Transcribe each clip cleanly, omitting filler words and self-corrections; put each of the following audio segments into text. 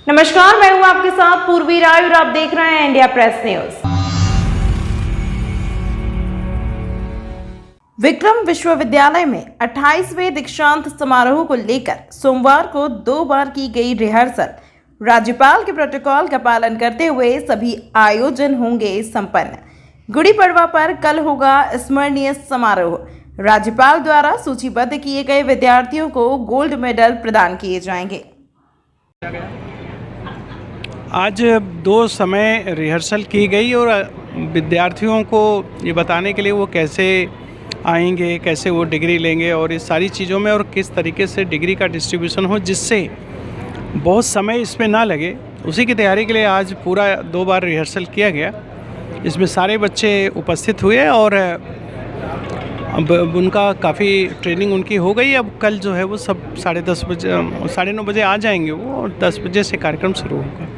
नमस्कार, मैं हूं आपके साथ पूर्वी राय और आप देख रहे हैं इंडिया प्रेस न्यूज। विक्रम विश्वविद्यालय में 28वें दीक्षांत समारोह को लेकर सोमवार को 2 बार की गई रिहर्सल, राज्यपाल के प्रोटोकॉल का पालन करते हुए सभी आयोजन होंगे संपन्न। गुड़ी पड़वा पर कल होगा स्मरणीय समारोह। राज्यपाल द्वारा सूचीबद्ध किए गए विद्यार्थियों को गोल्ड मेडल प्रदान किए जाएंगे। आज 2 समय रिहर्सल की गई और विद्यार्थियों को ये बताने के लिए वो कैसे आएंगे, कैसे वो डिग्री लेंगे और इस सारी चीज़ों में और किस तरीके से डिग्री का डिस्ट्रीब्यूशन हो जिससे बहुत समय इसमें ना लगे, उसी की तैयारी के लिए आज पूरा 2 बार रिहर्सल किया गया। इसमें सारे बच्चे उपस्थित हुए और अब उनका काफ़ी ट्रेनिंग उनकी हो गई। अब कल जो है वो सब 10:30 बजे 9:30 बजे आ जाएंगे वो और 10 बजे से कार्यक्रम शुरू होगा।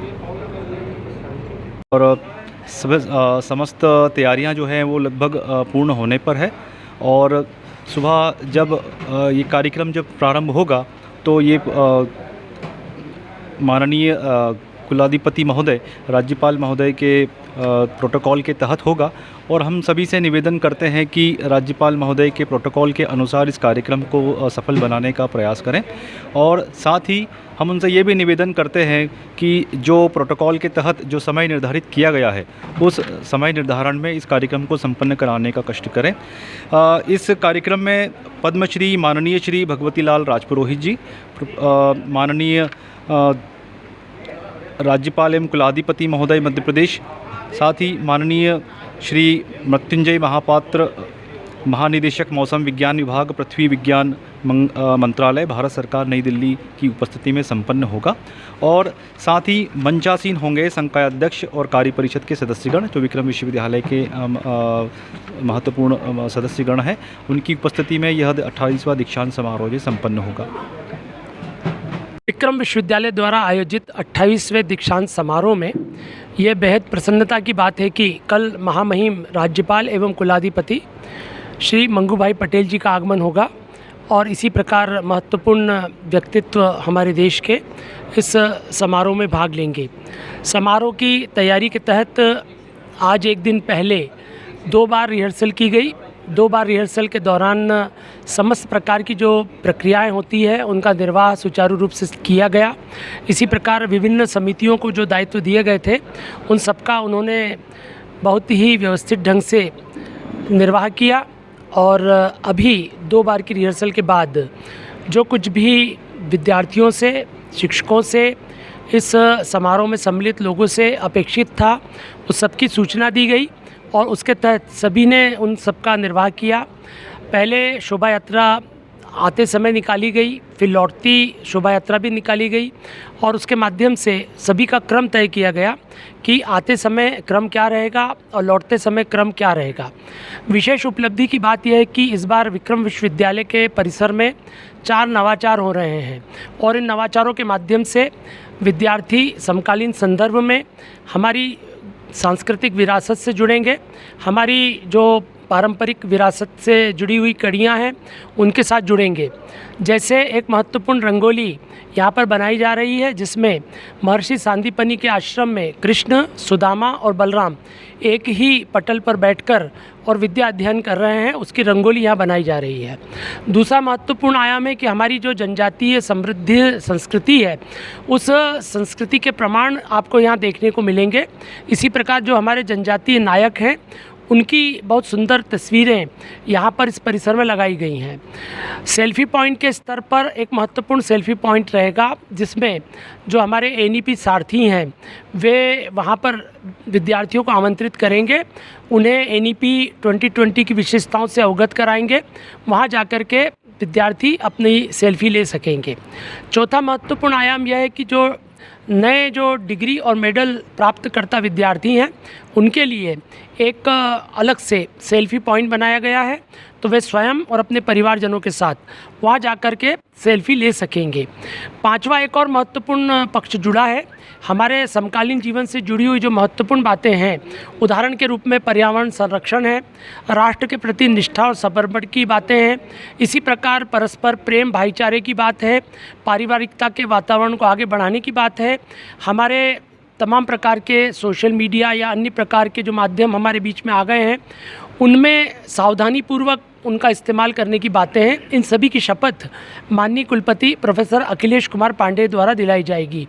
और समस्त तैयारियां जो हैं वो लगभग पूर्ण होने पर है और सुबह जब ये कार्यक्रम जब प्रारंभ होगा तो ये माननीय कुलाधिपति महोदय, राज्यपाल महोदय के प्रोटोकॉल के तहत होगा और हम सभी से निवेदन करते हैं कि राज्यपाल महोदय के प्रोटोकॉल के अनुसार इस कार्यक्रम को सफल बनाने का प्रयास करें। और साथ ही हम उनसे ये भी निवेदन करते हैं कि जो प्रोटोकॉल के तहत जो समय निर्धारित किया गया है उस समय निर्धारण में इस कार्यक्रम को संपन्न कराने का कष्ट करें। इस कार्यक्रम में पद्मश्री माननीय श्री भगवती लाल राजपुरोहित जी, माननीय राज्यपाल एवं कुलाधिपति महोदय मध्य प्रदेश, साथ ही माननीय श्री मृत्युंजय महापात्र महानिदेशक मौसम विज्ञान विभाग पृथ्वी विज्ञान मंत्रालय भारत सरकार नई दिल्ली की उपस्थिति में संपन्न होगा। और साथ ही मंचासीन होंगे संकायाध्यक्ष और कार्य परिषद के सदस्यगण जो विक्रम विश्वविद्यालय के महत्वपूर्ण सदस्यगण हैं, उनकी उपस्थिति में यह 28वां दीक्षांत समारोह संपन्न होगा। विक्रम विश्वविद्यालय द्वारा आयोजित 28वें दीक्षांत समारोह में ये बेहद प्रसन्नता की बात है कि कल महामहिम राज्यपाल एवं कुलाधिपति श्री मंगू भाई पटेल जी का आगमन होगा और इसी प्रकार महत्वपूर्ण व्यक्तित्व हमारे देश के इस समारोह में भाग लेंगे। समारोह की तैयारी के तहत आज एक दिन पहले 2 बार रिहर्सल की गई। 2 बार रिहर्सल के दौरान समस्त प्रकार की जो प्रक्रियाएं होती है उनका निर्वाह सुचारू रूप से किया गया। इसी प्रकार विभिन्न समितियों को जो दायित्व दिए गए थे उन सबका उन्होंने बहुत ही व्यवस्थित ढंग से निर्वाह किया और अभी 2 बार की रिहर्सल के बाद जो कुछ भी विद्यार्थियों से, शिक्षकों से, इस समारोह में सम्मिलित लोगों से अपेक्षित था उस सबकी सूचना दी गई और उसके तहत सभी ने उन सबका निर्वाह किया। पहले शोभा यात्रा आते समय निकाली गई, फिर लौटती शोभा यात्रा भी निकाली गई और उसके माध्यम से सभी का क्रम तय किया गया कि आते समय क्रम क्या रहेगा और लौटते समय क्रम क्या रहेगा। विशेष उपलब्धि की बात यह है कि इस बार विक्रम विश्वविद्यालय के परिसर में 4 नवाचार हो रहे हैं और इन नवाचारों के माध्यम से विद्यार्थी समकालीन संदर्भ में हमारी सांस्कृतिक विरासत से जुड़ेंगे, हमारी जो पारंपरिक विरासत से जुड़ी हुई कड़ियाँ हैं उनके साथ जुड़ेंगे। जैसे एक महत्वपूर्ण रंगोली यहाँ पर बनाई जा रही है जिसमें महर्षि सांदीपनि के आश्रम में कृष्ण, सुदामा और बलराम एक ही पटल पर बैठकर और विद्या अध्ययन कर रहे हैं, उसकी रंगोली यहाँ बनाई जा रही है। दूसरा महत्वपूर्ण आयाम है कि हमारी जो जनजातीय समृद्ध संस्कृति है उस संस्कृति के प्रमाण आपको यहाँ देखने को मिलेंगे। इसी प्रकार जो हमारे जनजातीय नायक हैं उनकी बहुत सुंदर तस्वीरें यहाँ पर इस परिसर में लगाई गई हैं। सेल्फ़ी पॉइंट के स्तर पर एक महत्वपूर्ण सेल्फ़ी पॉइंट रहेगा जिसमें जो हमारे एनईपी सारथी हैं वे वहाँ पर विद्यार्थियों को आमंत्रित करेंगे, उन्हें एनईपी 2020 की विशेषताओं से अवगत कराएंगे, वहाँ जाकर के विद्यार्थी अपनी सेल्फ़ी ले सकेंगे। चौथा महत्वपूर्ण आयाम यह है कि जो नए जो डिग्री और मेडल प्राप्त करता विद्यार्थी हैं उनके लिए एक अलग से सेल्फी पॉइंट बनाया गया है, तो वे स्वयं और अपने परिवारजनों के साथ वहाँ जाकर के सेल्फी ले सकेंगे। पांचवा एक और महत्वपूर्ण पक्ष जुड़ा है। हमारे समकालीन जीवन से जुड़ी हुई जो महत्वपूर्ण बातें हैं, उदाहरण के रूप में पर्यावरण संरक्षण है, राष्ट्र के प्रति निष्ठा और समर्पण की बातें हैं, इसी प्रकार परस्पर प्रेम भाईचारे की बात है, पारिवारिकता के वातावरण को आगे बढ़ाने की बात है। हमारे तमाम प्रकार के सोशल मीडिया या अन्य प्रकार के जो माध्यम हमारे बीच में आ गए हैं, उनमें सावधानीपूर्वक उनका इस्तेमाल करने की बातें हैं। इन सभी की शपथ माननीय कुलपति प्रोफेसर अखिलेश कुमार पांडेय द्वारा दिलाई जाएगी।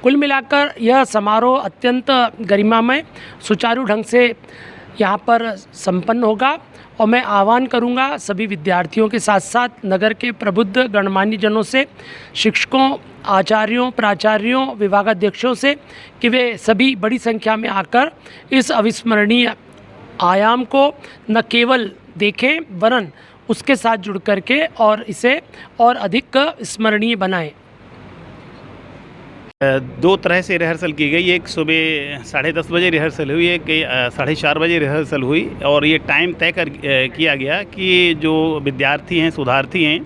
कुल मिलाकर यह समारोह अत्यंत गरिमामय सुचारू ढंग से यहाँ पर संपन्न होगा और मैं आह्वान करूँगा सभी विद्यार्थियों के साथ साथ नगर के प्रबुद्ध गणमान्य जनों से, शिक्षकों, आचार्यों, प्राचार्यों, विभागाध्यक्षों से कि वे सभी बड़ी संख्या में आकर इस अविस्मरणीय आयाम को न केवल देखें वरन उसके साथ जुड़ करके और इसे और अधिक स्मरणीय बनाएं। दो तरह से रिहर्सल की गई। एक सुबह 10:30 बजे रिहर्सल हुई, एक 4:30 बजे रिहर्सल हुई और ये टाइम तय किया गया कि जो विद्यार्थी हैं, शोधार्थी हैं,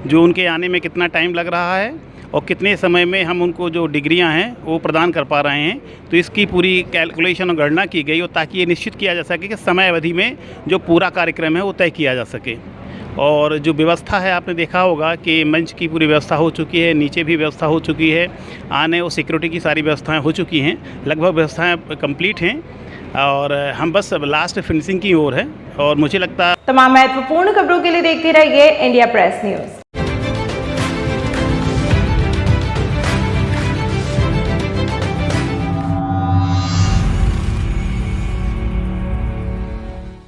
जो उनके आने में कितना टाइम लग रहा है और कितने समय में हम उनको जो डिग्रियां हैं वो प्रदान कर पा रहे हैं। तो इसकी पूरी कैलकुलेशन और गणना की गई और ताकि ये निश्चित किया जा सके कि समय अवधि में जो पूरा कार्यक्रम है वो तय किया जा सके। और जो व्यवस्था है, आपने देखा होगा कि मंच की पूरी व्यवस्था हो चुकी है, नीचे भी व्यवस्था हो चुकी है, आने और सिक्योरिटी की सारी व्यवस्थाएं हो चुकी हैं, लगभग व्यवस्थाएं कंप्लीट हैं और हम बस लास्ट फिनिशिंग की ओर है। और मुझे लगता है तमाम महत्वपूर्ण खबरों के लिए देखते रहिए इंडिया प्रेस न्यूज़।